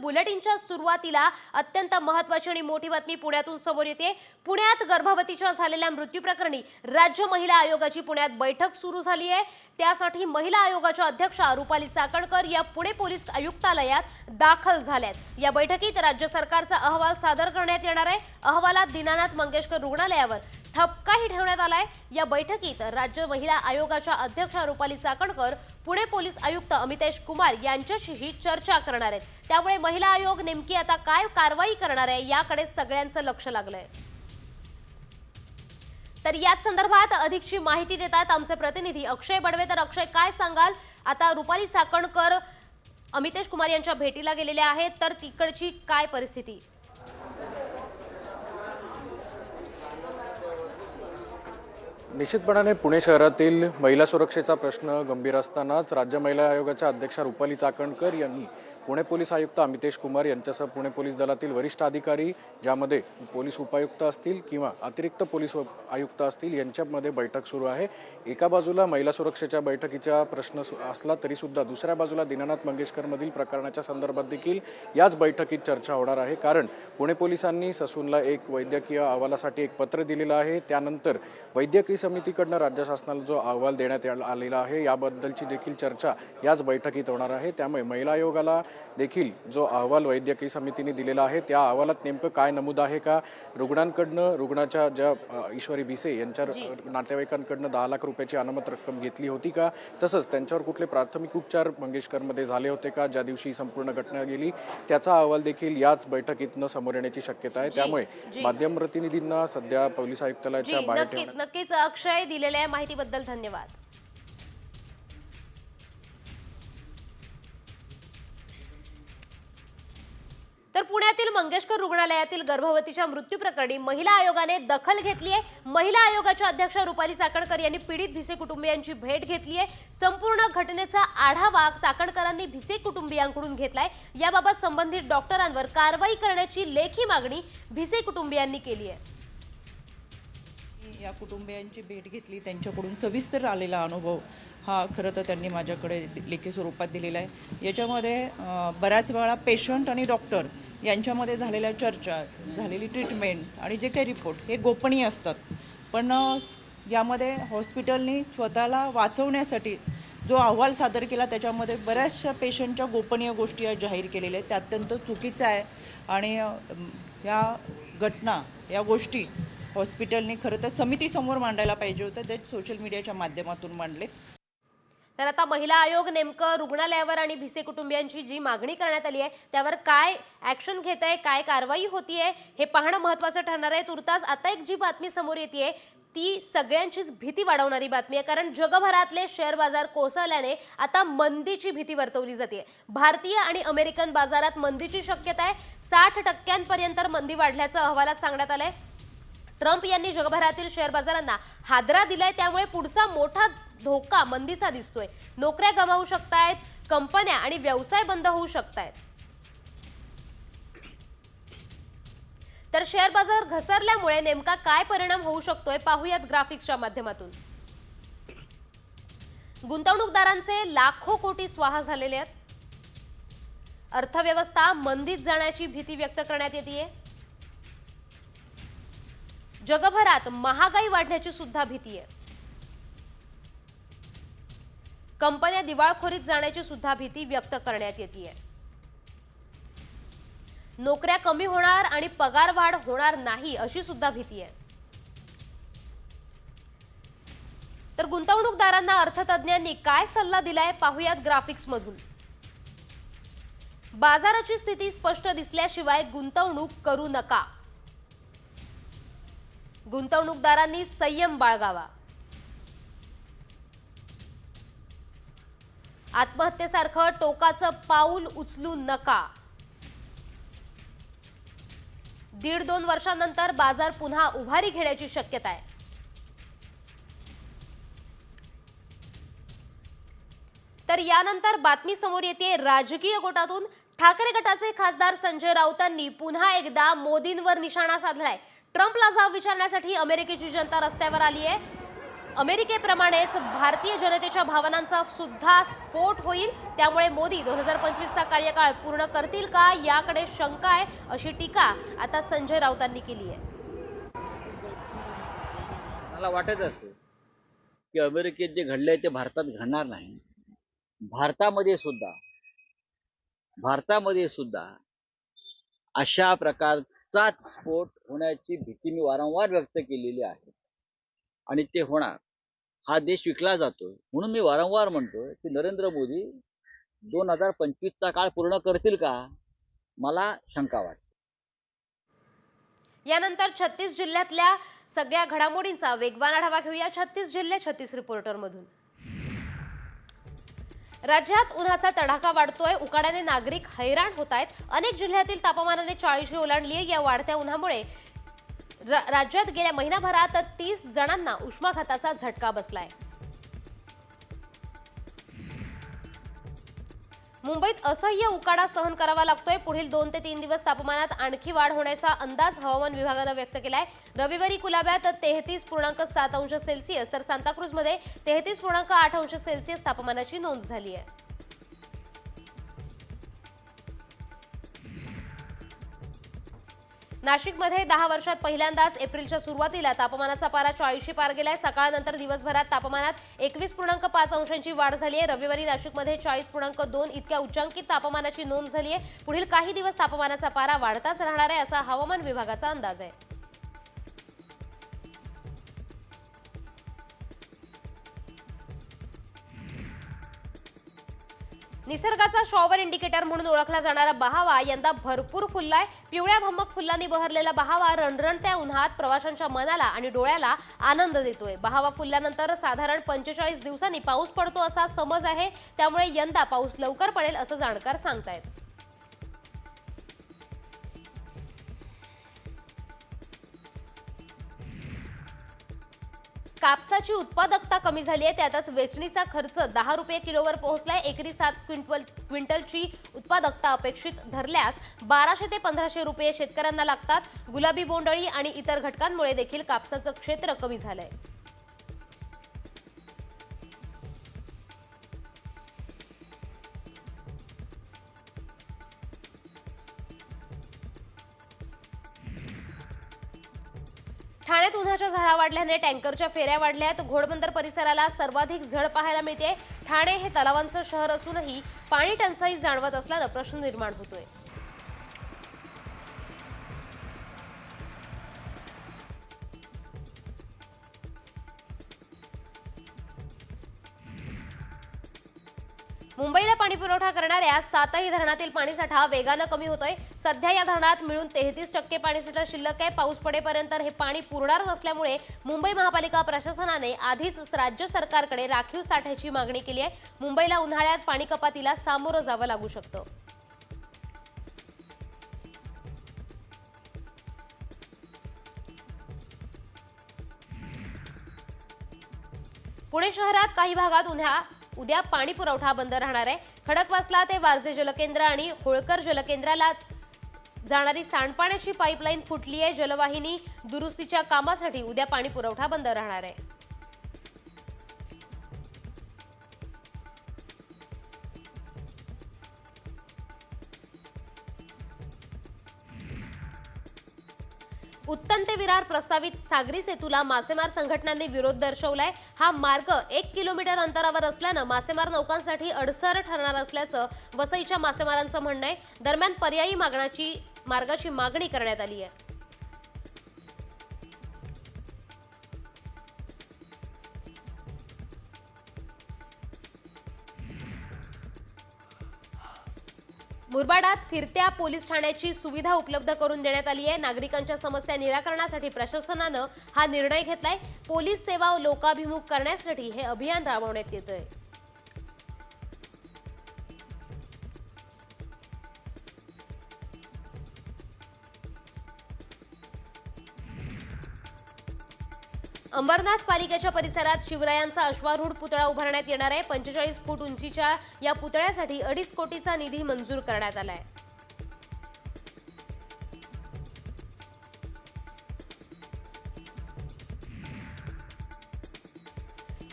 बुलेटिनच्या सुरुवातीला अत्यंत महत्त्वाची आणि मोठी बातमी पुण्यातून समोर येते। पुण्यात गर्भवतीच्या झालेल्या मृत्यू प्रकरणी राज्य महिला आयोगाची पुण्यात बैठक सुरू झाली आहे। त्यासाठी महिला आयोगाच्या अध्यक्षा रुपाली चाकणकर या पुणे पोलीस आयुक्तालयात दाखल झाल्यात। या बैठकीत राज्य सरकारचा अहवाल सादर करण्यात येणार आहे। अहवालात दीनानाथ मंगेशकर रुग्णालयावर ठपकाही ठेवण्यात आलाय। या बैठकीत राज्य महिला आयोगाच्या अध्यक्षा रुपाली चाकणकर पुणे पोलीस आयुक्त अमितेश कुमार यांच्याशीही चर्चा करणार आहेत। त्यामुळे महिला आयोग नेमकी आता काय कारवाई करणार आहे याकडे सगळ्यांचं लक्ष लागलंय। तर याच संदर्भात अधिकची माहिती देतात आमचे प्रतिनिधी अक्षय बडवे। तर अक्षय, काय सांगाल? आता रुपाली चाकणकर अमितेश कुमार यांच्या भेटीला गेलेल्या आहेत, तर तिकडची काय परिस्थिती? निश्चितपणाने पुणे शहरातील महिला सुरक्षेचा प्रश्न गंभीर असतानाच राज्य महिला आयोगाच्या अध्यक्षा रुपाली चाकणकर यांनी पुणे पोलीस आयुक्त अमितेश कुमार यांच्यासह पुणे पोलीस दलातील वरिष्ठ अधिकारी, ज्यामध्ये पोलीस उपायुक्त असतील किंवा अतिरिक्त पोलीस आयुक्त असतील, यांच्यामध्ये बैठक सुरू आहे। एका बाजूला महिला सुरक्षेच्या बैठकीचा प्रश्न असला तरी सुद्धा दुसऱ्या बाजूला दीनानाथ मंगेशकरमधील प्रकरणाच्या संदर्भात देखील याच बैठकीत चर्चा होणार आहे। कारण पुणे पोलिसांनी ससूनला एक वैद्यकीय अहवालासाठी एक पत्र दिलेलं आहे। त्यानंतर वैद्यकीय समितीकडून राज्य शासनाला जो अहवाल देण्यात आलेला आहे याबद्दलची देखील चर्चा याच बैठकीत होणार आहे। त्यामुळे महिला आयोगाला देखील जो अहवाल वैद्यकीय समितीने दिलेला आहे त्या अहवालात नेमकं काय नमूद आहे का, रुग्णांकडनं रुग्णाच्या ज्या ईश्वरी भिसे यांच्या नातेवाईकांकडनं 10 लाख रुपयाची अनामत रक्कम घेतली होती का, तसंच त्यांच्यावर कुठले प्राथमिक उपचार मंगेशकरमध्ये झाले होते का, ज्या दिवशी संपूर्ण घटना गेली त्याचा अहवाल देखील याच बैठकीतनं समोर येण्याची शक्यता आहे। त्यामुळे माध्यम प्रतिनिधींना सध्या पोलीस आयुक्तालयाच्या बाहेर नक्कीच अक्षय, दिलेल्या माहितीबद्दल धन्यवाद। तर पुण्यातील मंगेशकर रुग्णालयातील गर्भवतीच्या मृत्यू प्रकरणी महिला आयोगाने दखल घेतली आहे। महिला आयोगाच्या अध्यक्षा रुपाली चाकणकर यांनी पीडित भिसे कुटुंबियांची भेट घेतली आहे। संपूर्ण घटनेचा आढावा चाकणकरांनी भिसे कुटुंबियांकडून घेतलाय। याबाबत संबंधित डॉक्टरांवर कारवाई करण्याची लेखी मागणी भिसे कुटुंबियांनी केली आहे। या कुटुंबियांची भेट घेतली, त्यांच्याकडून सविस्तर आलेला अनुभव हा खरं तर त्यांनी माझ्याकडे लेखी स्वरूपात दिलेला आहे। याच्यामध्ये बऱ्याच वेळा पेशंट आणि डॉक्टर यांच्यामध्ये झालेल्या चर्चा, झालेली ट्रीटमेंट आणि जे काही रिपोर्ट हे गोपनीय असतात, पण यामध्ये हॉस्पिटलनी स्वतःला वाचवण्यासाठी जो अहवाल सादर केला त्याच्यामध्ये बऱ्याचशा पेशंटच्या गोपनीय गोष्टी या जाहीर केलेल्या आहेत। त्या अत्यंत चुकीचं आहे आणि या घटना, या गोष्टी हॉस्पिटलने खरं तर समितीसमोर मांडायला पाहिजे होतं, ते सोशल मीडियाच्या माध्यमातून मांडले। तर आता महिला आयोग नेमकं रुग्णालयावर आणि भिसे कुटुंबियांची जी मागणी करण्यात आली आहे त्यावर काय ॲक्शन घेत आहे, काय कारवाई होतीये हे पाहणं महत्त्वाचं ठरणार आहे। तुर्तास आता एक जी बातमी समोर येते ती सगळ्यांचीच भीती वाढवणारी बातमी आहे, कारण जगभरातले शेअर बाजार कोसळल्याने आता मंदीची भीती वर्तवली जाते। भारतीय आणि अमेरिकन बाजारात मंदीची शक्यता आहे। 60% मंदी वाढल्याचं अहवालात सांगण्यात आलंय। ट्रम्प यांनी जगभरातील शेअर बाजारांना हादरा दिलाय, त्यामुळे पुढचा मोठा धोका मंदीचा दिसतोय। नोकऱ्या गमावू शकतायत, कंपन्या आणि व्यवसाय बंद होऊ शकतायत। तर शेअर बाजार घसरल्यामुळे नेमका काय परिणाम होऊ शकतोय पाहूयात ग्राफिक्सच्या माध्यमातून। गुंतवणूकदारांचे लाखो कोटी स्वाहा झालेले आहेत। अर्थव्यवस्था मंदीत जाण्याची भीती व्यक्त करण्यात येते। जगभरात महागाई वाढण्याची सुद्धा भीती आहे। कंपन्या दिवाळखोरीत जाण्याची सुद्धा भीती व्यक्त करण्यात येते। नोकऱ्या कमी होणार आणि पगार वाढ होणार नाही अशी सुद्धा भीती आहे। तर गुंतवणूकदारांना अर्थतज्ञांनी काय सल्ला दिलाय पाहूयात ग्राफिक्स मधून। बाजाराची स्थिती स्पष्ट दिसल्याशिवाय गुंतवणूक करू नका। गुंतवणूकदारांनी संयम बाळगावा। आत्महत्येसारखं टोकाचं पाऊल उचलू नका। 1.5-2 वर्षांनंतर बाजार पुन्हा उभारी घेण्याची शक्यता आहे। तर यानंतर बातमी समोर येते राजकीय गोटातून। ठाकरे गटाचे खासदार संजय राऊतांनी पुन्हा एकदा मोदींवर निशाणा साधलाय। ट्रम्पला जाब विचारण्यासाठी अमेरिकेची जनता रस्त्यावर आली आहे। अमेरिकेप्रमाणेच भारतीय जनतेच्या भावनांचा सुद्धा स्फोट होईल, त्यामुळे मोदी 2025चा कार्यकाळ पूर्ण करतील का याकडे शंका आहे, अशी टीका आता संजय राऊतांनी केली आहे. मला वाटत असेल की अमेरिकेत जे घडलंय ते भारतात घडणार नाही. भारतामध्ये सुद्धा अशा प्रकारचाच स्फोट होण्याची भीती मी वारंवार व्यक्त केलेली आहे आणि ते होणार. हा देश विकला जातो म्हणून मी वारंवार म्हणतोय की नरेंद्र मोदी 2025चा काळ पूर्ण करतील का, मला शंका वाटते. यानंतर 36 जिल्ह्यातल्या सगळ्या घडामोडींचा वेगवान आढावा घेऊया 36 जिल्हे 36 रिपोर्टरमधून. राज्यात उन्हाचा तडाखा वाढतोय, उकाड्याने नागरिक हैराण होत आहेत. अनेक जिल्ह्यातील तापमानाने 40 ओलांडली आहे. या वाढत्या उन्हामुळे राज्यात गेल्या महिनाभरात 30 जणांना उष्माघाताचा झटका बसलाय. मुंबईत असह्य उकाडा सहन करावा लागतोय. पुढील 2 ते 3 दिवस तापमानात आणखी वाढ होण्याचा अंदाज हवामान विभागानं व्यक्त केलाय. रविवारी कुलाब्यात 33.7 अंश सेल्सिअस तर सांताक्रूजमध्ये 33.8 अंश सेल्सिअस तापमानाची नोंद झाली आहे. नाशिकमध्ये 10 वर्षात पहिल्यांदाच एप्रिलच्या सुरुवातीला तापमानाचा पारा 40 पार गेलाय. सकाळनंतर दिवसभरात तापमानात 21.5 अंशांची वाढ झाली आहे. रविवारी नाशिकमध्ये 40.2 इतक्या उच्चांकित तापमानाची नोंद झाली आहे. पुढील काही दिवस तापमानाचा पारा वाढताच राहणार आहे असा हवामान विभागाचा अंदाज आहे. निसर्गाचा शॉवर इंडिकेटर म्हणून ओळखला जाणारा बहावा यंदा भरपूर फुललाय. पिवळ्या भम्मक फुलांनी बहरलेला बहावा रणरणत्या उन्हात प्रवाशांच्या मनाला आणि डोळ्याला आनंद देतोय. बहावा फुलल्यानंतर साधारण 45 दिवसांनी पाऊस पडतो असा समज आहे. त्यामुळे यंदा पाऊस लवकर पडेल असं जाणकार सांगतायत. कापसाची उत्पादकता कमी झाली आहे. त्यातच वेचणीचा खर्च 10 रुपये किलोवर पोहोचलाय. एकरी 7 क्विंटलची उत्पादकता अपेक्षित धरल्यास 1200 ते 1500 रुपये शेतकऱ्यांना लागतात. गुलाबी बोंडअळी आणि इतर घटकांमुळे देखील कापसाचं क्षेत्र कमी झालंय. ठाण्यात उन्हाच्या झळा वाढल्याने टँकरच्या फेऱ्या वाढल्यात. घोडबंदर परिसराला सर्वाधिक झळ पाहायला मिळते. ठाणे हे तलावांचं शहर असूनही पाणी टंचाई जाणवत असल्यानं प्रश्न निर्माण होतोय. मुंबईला पाणी पुरवठा करणाऱ्या 7ही धरणातील पाणीसाठा वेगानं कमी होतोय. सध्या या धरणात मिळून 33% पाणीसाठा शिल्लक आहे. पाऊस पडेपर्यंत हे पाणी पुरणारच असल्यामुळे मुंबई महापालिका प्रशासनाने आधीच राज्य सरकारकडे राखीव साठ्याची मागणी केली आहे. मुंबईला उन्हाळ्यात पाणी कपातीला सामोरं जावं लागू शकतं. पुणे शहरात काही भागात उद्या पाणी पुरवठा बंद राहणार आहे. खडकवासला ते वारजे जलकेंद्र आणि होळकर जलकेंद्राला जाणारी सांडपाण्याची पाईपलाईन फुटली आहे. जलवाहिनी दुरुस्तीच्या कामासाठी उद्या पाणी पुरवठा बंद राहणार आहे. उत्तन ते विरार प्रस्तावित सागरी सेतूला मासेमार संघटनांनी विरोध दर्शवलाय. हा मार्ग 1 किलोमीटर अंतरावर असल्यानं मासेमार नौकांसाठी अडसर ठरणार असल्याचं वसईच्या मासेमारांचं म्हणणं आहे. दरम्यान पर्यायी मार्गाची मागणी करण्यात आली आहे. मुरबाडात फिरत्या पोलीस ठाण्याची सुविधा उपलब्ध करून देण्यात आली आहे. नागरिकांच्या समस्या निराकरणासाठी प्रशासनानं हा निर्णय घेतलाय. पोलीस सेवा लोकाभिमुख करण्यासाठी हे अभियान राबवण्यात येतंय. अंबरनाथ पालिकेच्या परिसरात शिवरायांचा अश्वारूढ पुतळा उभारण्यात येणार आहे. 45 फूट उंचीच्या या पुतळ्यासाठी 2.5 कोटीचा निधी मंजूर करण्यात आलाय.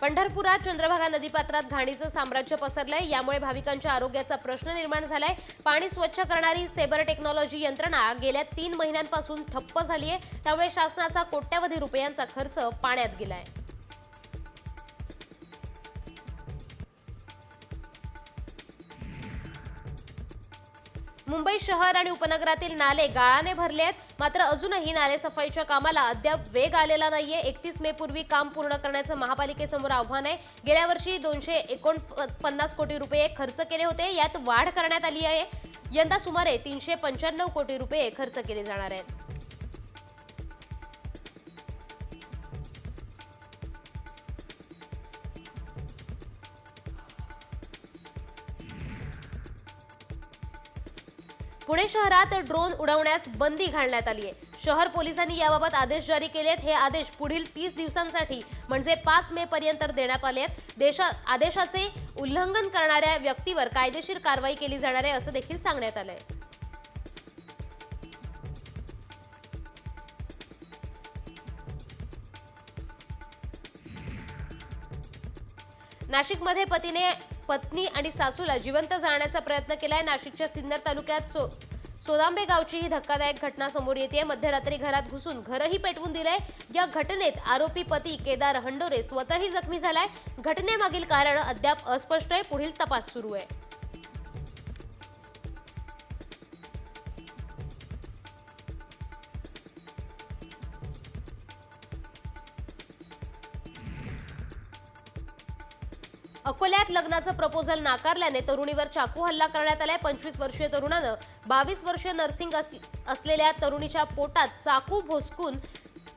पंढरपुरात चंद्रभागा नदीपात्रात घाणीचं साम्राज्य पसरलंय। यामुळे भाविकांच्या आरोग्याचा प्रश्न निर्माण झालाय। पाणी स्वच्छ करणारी सेबर टेक्नॉलॉजी यंत्रणा गेल्या 3 महिन्यांपासून ठप्प झालीय। त्यामुळे शासनाचा कोट्यवधी रुपयांचा खर्च पाण्यात गेलाय। मुंबई शहर आणि उपनगरातील नाले गाळाने भरले आहेत, मात्र अजूनही नाले सफाईच्या कामाला अद्याप वेग आलेला नाहीये। 31 मे पूर्वी काम पूर्ण करण्याचं महापालिकेसमोर आव्हान आहे। गेल्या वर्षी 249 कोटी रुपये खर्च केले होते, यात वाढ करण्यात आली आहे। यंदा सुमारे 395 कोटी रुपये खर्च केले जाणार आहेत। पुणे शहरात ड्रोन उडवण्यास बंदी घालण्यात आली आहे। शहर पोलिसांनी याबाबत आदेश जारी केलेत। हे आदेश पुढील 30 दिवसांसाठी म्हणजे 5 मे पर्यंत देण्यात आले आहेत। आदेशाचे उल्लंघन करणाऱ्या व्यक्तीवर कायदेशीर कारवाई केली जाणार आहे असं देखील सांगण्यात आलंय। नाशिकमध्ये पतीने पत्नी आणि सासूला जिवंत जाळण्याचा प्रयत्न केलाय। नाशिकच्या सिन्नर तालुक्यात सोदांबे गावची ही धक्कादायक घटना समोर येते। मध्यरात्री घरात घुसून घरही पेटवून दिलंय। या घटनेत आरोपी पती केदार हंडोरे स्वतःही जखमी झालाय। घटनेमागील कारण अद्याप अस्पष्ट आहे। पुढील तपास सुरू आहे। अकोल्यात लग्नाचं प्रपोजल नाकारल्याने तरुणीवर चाकू हल्ला करण्यात आलाय। 25 वर्षीय तरुणानं 22 वर्षीय नर्सिंग असलेल्या तरुणीच्या पोटात चाकू भोसकून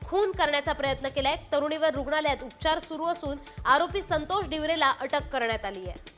खून करण्याचा प्रयत्न केलाय। तरुणीवर रुग्णालयात उपचार सुरू असून आरोपी संतोष डिवरेला अटक करण्यात आली आहे।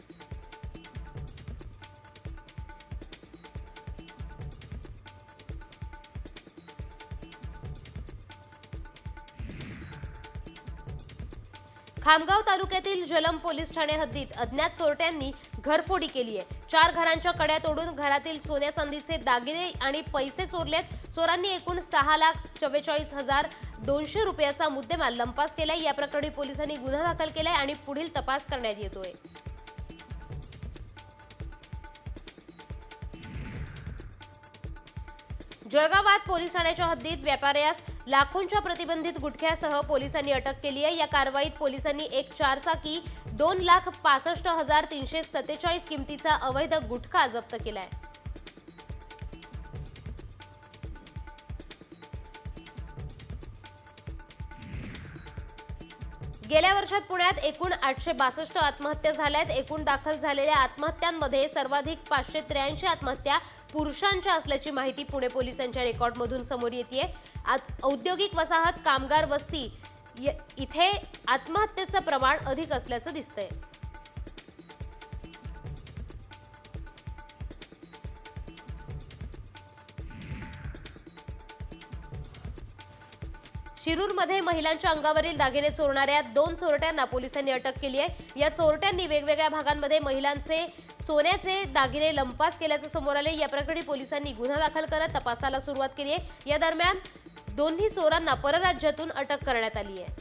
खामगाव तालुक्यातील जलम पोलीस ठाणे हद्दीत अज्ञात चोरट्यांनी घरफोडी केली आहे। 4 घरांच्या कड्या तोडून घरातील सोन्या चांदीचे दागिने आणि पैसे चोरलेत। चोरांनी एकूण 6,44,200 रुपयाचा मुद्देमाल लंपास केलाय। या प्रकरणी पोलिसांनी गुन्हा दाखल केलाय आणि पुढील तपास करण्यात येतोय। जळगावात पोलीस ठाण्याच्या हद्दीत व्यापाऱ्यास लाखोंच्या प्रतिबंधित गुटख्यासह पोलिसांनी अटक केली आहे। या कारवाईत पोलिसांनी एक 4चाकी 2,65,347 किमतीचा अवैध गुटखा जप्त केलाय। गेल्या वर्षात पुण्यात एकूण 862 आत्महत्या झाल्यात। एकूण दाखल झालेल्या आत्महत्यांमध्ये सर्वाधिक 583 आत्महत्या पुरुषांच्या असल्याची माहिती पुणे पोलिसांच्या रेकॉर्डमधून समोर येते। औद्योगिक वसाहत कामगार वस्ती इथे आत्महत्येचं प्रमाण अधिक असल्याचं दिसतंय। शिरूरमध्ये महिलांच्या अंगावरील दागिने चोरणाऱ्या 2 चोरट्यांना पोलिसांनी अटक केली आहे। या चोरट्यांनी वेगवेगळ्या भागांमध्ये महिलांचे सोन्याचे दागिने लंपास केल्याचं समोर आले। या प्रकरणी पोलिसांनी गुन्हा दाखल करत तपासाला सुरुवात केली आहे। या दरम्यान दोन्ही चोरांना परराज्यातून अटक करण्यात आली आहे।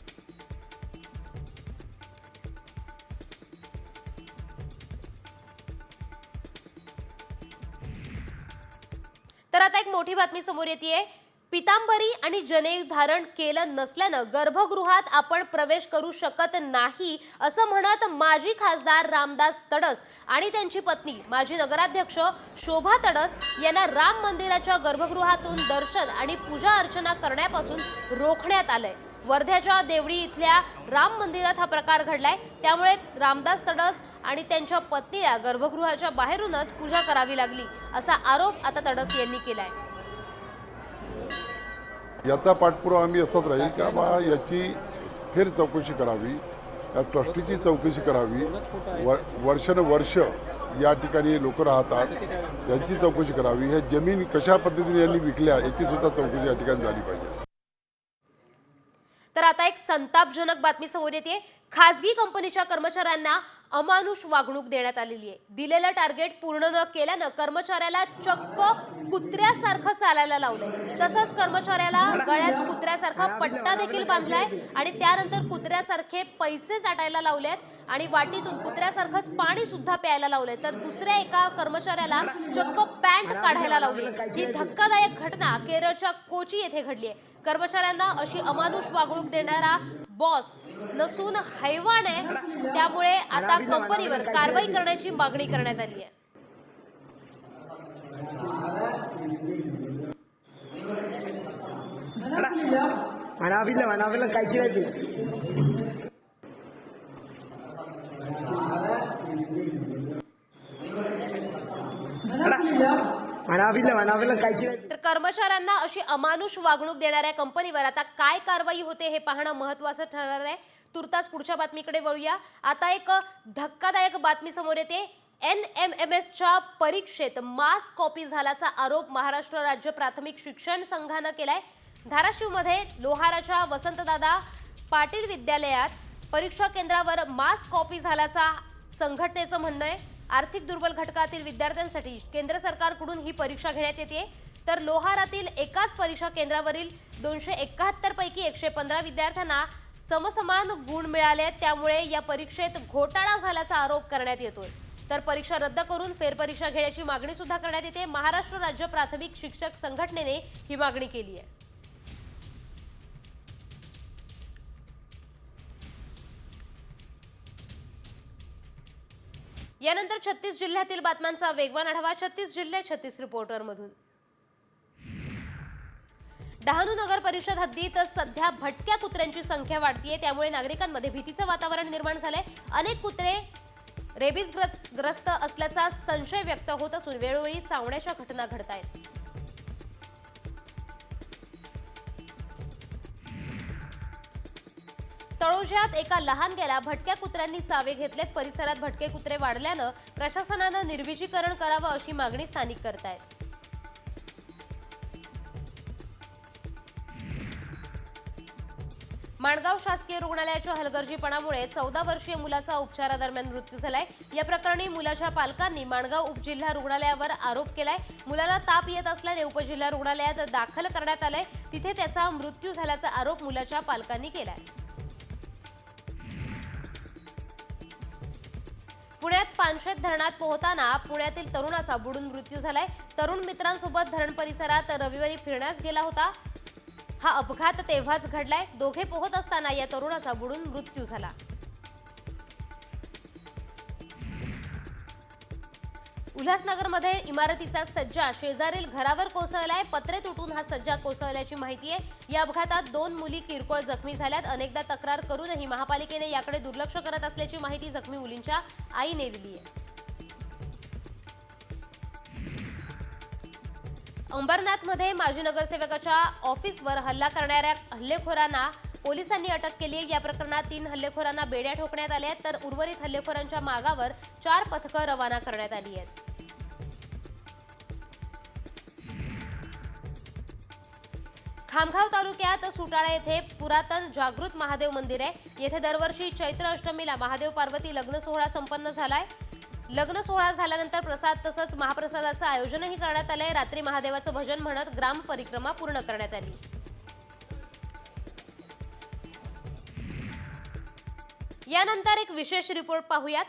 तर आता एक मोठी बातमी समोर येतेय। पितांबरी आणि जनेऊ धारण केलं नसल्यानं गर्भगृहात आपण प्रवेश करू शकत नाही असं म्हणत माजी खासदार रामदास तडस आणि त्यांची पत्नी माजी नगराध्यक्ष शोभा तडस यांना राम मंदिराच्या गर्भगृहातून दर्शन आणि पूजा अर्चना करण्यापासून रोखण्यात आलंय। वर्ध्याच्या देवळी इथल्या राम मंदिरात हा प्रकार घडलाय। त्यामुळे रामदास तडस आणि त्यांच्या पत्नीला गर्भगृहाच्या बाहेरूनच पूजा करावी लागली असा आरोप आता तडस यांनी केलाय। याचा पाठपुरावा आम्ही असाच राहील की बा याची फेर चौकशी करावी, या ट्रस्टीची चौकशी करावी। वर्षानुवर्ष या ठिकाणी लोक राहतात, यांची चौकशी करावी। ह्या जमीन कशा पद्धतीने यांनी विकल्या याची सुद्धा चौकशी या ठिकाणी झाली पाहिजे। तर आता एक संतापजनक बातमी समोर येते। खासगी कंपनीच्या कर्मचाऱ्यांना अमानुष वागणूक देण्यात आलेली आहे. दिलेलं टार्गेट पूर्ण न केल्यानं कर्मचाऱ्याला चक्क कुत्र्यासारखं चालायला लावलंय. तसंच कर्मचाऱ्याला गळ्यात कुत्र्यासारखा पट्टा देखील बांधलाय आणि त्यानंतर कुत्र्यासारखे पैसे चाटायला लावलेत आणि वाटीतून कुत्र्यासारखंच पाणी सुद्धा प्यायला लावलंय. तर दुसऱ्या एका कर्मचाऱ्याला चक्क पॅन्ट काढायला लावली. ही धक्कादायक घटना केरळच्या कोची येथे घडली आहे. कर्मचाऱ्यांना अशी अमानुष वागणूक देणारा बॉस नसून हैवान आहे. त्यामुळे आता कंपनीवर कारवाई करण्याची मागणी करण्यात आली आहे. तर कर्मचाऱ्यांना अशी अमानुष वागणूक देणाऱ्या कंपनीवर आता काय कारवाई होते हे पाहणं महत्त्वाचं ठरणार आहे. तुर्तास पुढच्या बातमीकडे वळूया. आता एक धक्कादायक बातमी समोर येते. NMMSच्या परीक्षेत मास कॉपी झाल्याचा आरोप महाराष्ट्र राज्य प्राथमिक शिक्षण संघानं केलाय. धाराशिवमध्ये लोहाराच्या वसंतदादा पाटील विद्यालयात परीक्षा केंद्रावर मास कॉपी झाल्याचा संघटनेचं म्हणणं आहे. आर्थिक दुर्बल घटकातील विद्यार्थ्यांसाठी केंद्र सरकारकडून ही परीक्षा घेण्यात येते. तर लोहारातील एकाच परीक्षा केंद्रावरील 271 पैकी 115 विद्यार्थ्यांना समसमान गुण मिळाले. त्यामुळे या परीक्षेत घोटाळा झाल्याचा आरोप करण्यात येतोय. तर परीक्षा रद्द करून फेरपरीक्षा घेण्याची मागणी सुद्धा करण्यात येते. महाराष्ट्र राज्य प्राथमिक शिक्षक संघटनेने ही मागणी केली आहे. यानंतर 36 जिल्ह्यातील बातम्यांचा वेगवान आढावा. 36 जिल्हे 36 रिपोर्टर मधून. डहाणू नगर परिषद हद्दीत सध्या भटक्या कुत्र्यांची संख्या वाढतीये. त्यामुळे नागरिकांमध्ये भीतीचं वातावरण निर्माण झालंय. अनेक कुत्रे रेबीजग्रस्त असल्याचा संशय व्यक्त होत असून वेळोवेळी चावण्याच्या घटना घडत आहेत. तळोज्यात एका लहानग्याला भटक्या कुत्र्यांनी चावे घेतलेत. परिसरात भटके कुत्रे वाढल्यानं प्रशासनानं निर्विजीकरण करावं अशी मागणी स्थानिक करतायत. माणगाव शासकीय रुग्णालयाच्या हलगर्जीपणामुळे 14 वर्षीय मुलाचा उपचारादरम्यान मृत्यू झालाय. या प्रकरणी मुलाच्या पालकांनी माणगाव उपजिल्हा रुग्णालयावर आरोप केलाय. मुलाला ताप येत असल्याने उपजिल्हा रुग्णालयात दाखल करण्यात आलंय. तिथे त्याचा मृत्यू झाल्याचा आरोप मुलाच्या पालकांनी केलाय. पुण्यात पानशेत धरणात पोहताना पुण्यातील तरुणाचा बुडून मृत्यू झालाय. तरुण मित्रांसोबत धरण परिसरात रविवारी फिरण्यास गेला होता. हा अपघात तेव्हाच घडलाय. दोघे पोहत असताना या तरुणाचा बुडून मृत्यू झाला. उल्हासनगरमध्ये इमारतीचा सज्जा शेजारील घरावर कोसळलाय. पत्रे तुटून हा सज्जा कोसळल्याची माहिती आहे. या अपघातात 2 मुली किरकोळ जखमी झाल्यात. अनेकदा तक्रार करूनही महापालिकेने याकडे दुर्लक्ष करत असल्याची माहिती जखमी मुलींच्या आईने दिली आहे. अंबरनाथमध्ये माजी नगरसेवकाच्या ऑफिसवर हल्ला करणाऱ्या हल्लेखोरांना पोलिसांनी अटक केली आहे. या प्रकरणात 3 हल्लेखोरांना बेड्या ठोकण्यात आल्या आहेत. तर उर्वरित हल्लेखोरांच्या मागावर 4 पथकं रवाना करण्यात आली आहेत. खामगाव तालुक्यात सुटाळा येथे पुरातन जागृत महादेव मंदिर आहे. येथे दरवर्षी चैत्र अष्टमीला महादेव पार्वती लग्न सोहळा संपन्न झालाय. लग्न सोहळा झाल्यानंतर प्रसाद तसंच महाप्रसादाचं आयोजनही करण्यात आलंय. रात्री महादेवाचं भजन म्हणत ग्राम परिक्रमा पूर्ण करण्यात आली. यानंतर एक विशेष रिपोर्ट पाहूयात.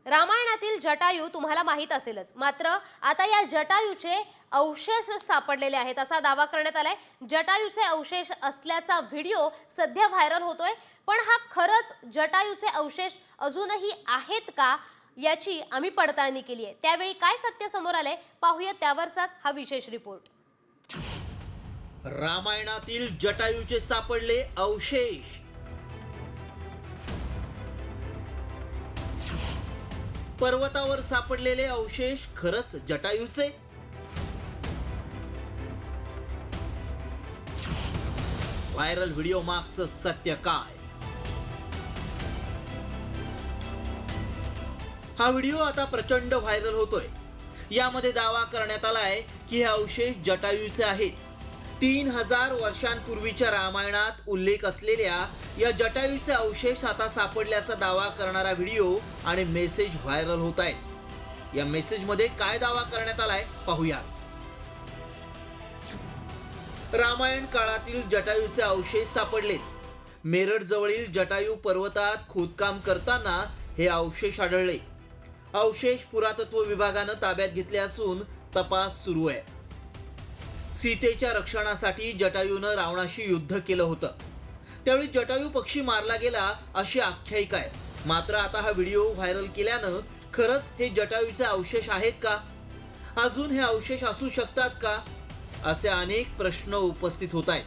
रामायणातील जटायू तुम्हाला माहित असेलच, मात्र आता या जटायूचे अवशेष सापडलेले आहेत असा दावा करण्यात आलाय. जटायूचे अवशेष असल्याचा व्हिडिओ सध्या व्हायरल होतोय. पण हा खरंच जटायूचे अवशेष अजूनही आहेत का याची आम्ही पडताळणी केली आहे. त्यावेळी काय सत्य समोर आले पाहूया, त्यावरचाच हा विशेष रिपोर्ट. रामायणातील जटायूचे सापडले अवशेष. पर्वतावर सापडलेले अवशेष खरंच जटायूचे? व्हायरल व्हिडिओ मागचं सत्य काय? हा व्हिडिओ आता प्रचंड व्हायरल होतोय. यामध्ये दावा करण्यात आलाय की हे अवशेष जटायूचे आहेत. 3000 वर्षांपूर्वीच्या रामायणात उल्लेख असलेल्या या जटायूचे अवशेष आता सापडल्याचा दावा करणारा व्हिडिओ आणि मेसेज व्हायरल होत आहेत. या मेसेजमध्ये काय दावा करण्यात आलाय पाहूया. रामायण काळातील जटायूचे अवशेष सापडलेत. मेरठ जवळील जटायू पर्वतात खोदकाम करताना हे अवशेष आढळले. अवशेष पुरातत्व विभागानं ताब्यात घेतले असून तपास सुरू आहे. सीतेच्या रक्षणासाठी जटायूनं रावणाशी युद्ध केलं होतं. त्यावेळी जटायू पक्षी मारला गेला अशी आख्यायिका आहे. मात्र आता हा व्हिडिओ व्हायरल केल्यानं खरंच हे जटायूचे अवशेष आहेत का? अजून हे अवशेष असू शकतात का? असे अनेक प्रश्न उपस्थित होत आहेत.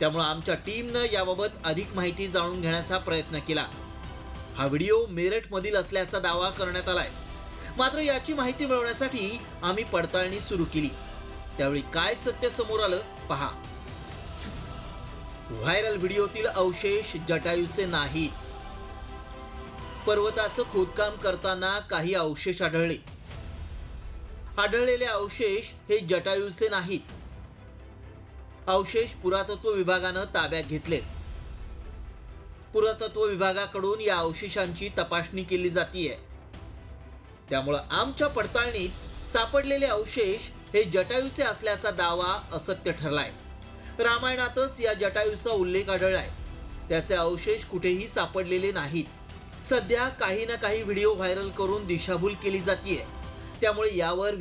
त्यामुळे आमच्या टीमनं याबाबत अधिक माहिती जाणून घेण्याचा प्रयत्न केला. हा व्हिडिओ मेरठमधील असल्याचा दावा करण्यात आलाय. मात्र याची माहिती मिळवण्यासाठी आम्ही पडताळणी सुरू केली. त्यावेळी काय सत्य समोर आलं पहा. व्हायरल व्हिडिओतील अवशेष जटायूचे नाहीत. पर्वताचं खोदकाम करताना काही अवशेष आढळले. आढळलेले अवशेष हे जटायूचे नाहीत. अवशेष पुरातत्व विभागानं ताब्यात घेतले. पुरातत्व विभागाकडून या अवशेषांची तपासणी केली जातीये. त्यामुळं आमच्या पडताळणीत सापडलेले अवशेष हे जटायूचे असल्याचा दावा असत्य ठरलाय. रामायणातच या जटायूचा उल्लेख आढळलाय. त्याचे अवशेष कुठेही सापडलेले नाहीत. सध्या काही ना काही व्हिडिओ व्हायरल करून दिशाभूल केली जातीये. त्यामुळे यावर